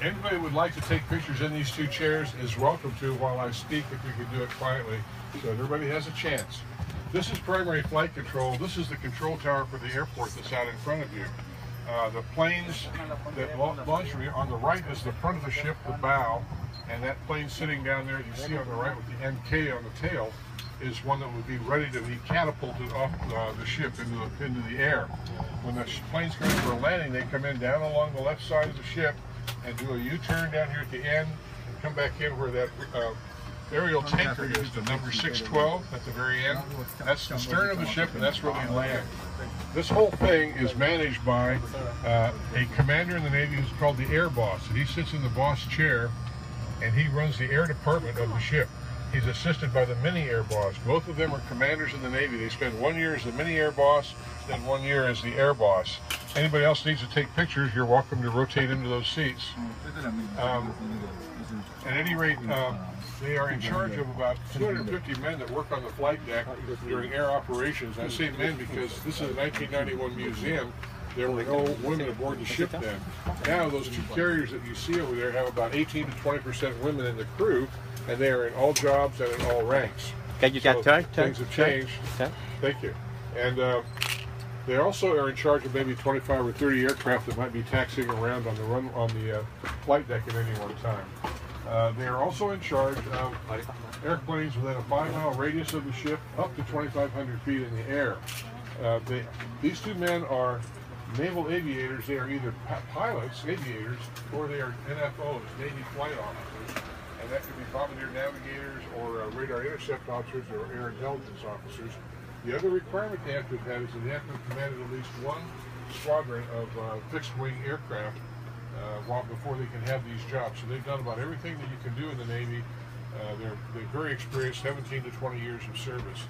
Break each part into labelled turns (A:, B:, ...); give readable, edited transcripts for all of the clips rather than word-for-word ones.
A: Anybody who would like to take pictures in these two chairs is welcome to while I speak, if we can do it quietly so everybody has a chance. This is primary flight control. This is the control tower for the airport that's out in front of you. The planes that launch from here, on the right is the front of the ship, the bow, and that plane sitting down there you see on the right with the MK on the tail is one that would be ready to be catapulted off the ship into the air. When the plane's going for a landing, they come in down along the left side of the ship and do a U-turn down here at the end and come back in where that aerial tanker is, the number 612 at the very end. That's the stern of the ship, and that's where they land. This whole thing is managed by a commander in the Navy who's called the Air Boss. He sits in the boss chair, and he runs the air department of the ship. He's assisted by the mini air boss. Both of them are commanders in the Navy. They spend 1 year as the mini air boss, then 1 year as the air boss. Anybody else needs to take pictures, you're welcome to rotate into those seats. At any rate, they are in charge of about 250 men that work on the flight deck during air operations. I say men because this is a 1991 museum. There were no women aboard the ship then. Now those two carriers that you see over there have about 18 to 20% women in the crew, and they are in all jobs and in all ranks.
B: Can you get turn?
A: Things have changed. Thank you. And they also are in charge of maybe 25 or 30 aircraft that might be taxiing around on the flight deck at any one time. They are also in charge of airplanes within a 5-mile radius of the ship, up to 2,500 feet in the air. These two men are naval aviators. They are either pilots, aviators, or they are NFOs, Navy flight officers. And that could be bombardier navigators or radar intercept officers or air intelligence officers. The other requirement they have to have is that they have to have commanded at least one squadron of fixed-wing aircraft before they can have these jobs. So they've done about everything that you can do in the Navy. They're very experienced, 17 to 20 years of service.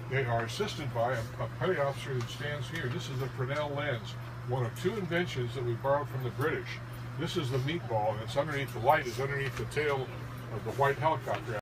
A: They are assisted by a petty officer that stands here. This is the Fresnel lens, one of two inventions that we borrowed from the British. This is the meatball, and it's underneath the light, is underneath the tail of the white helicopter.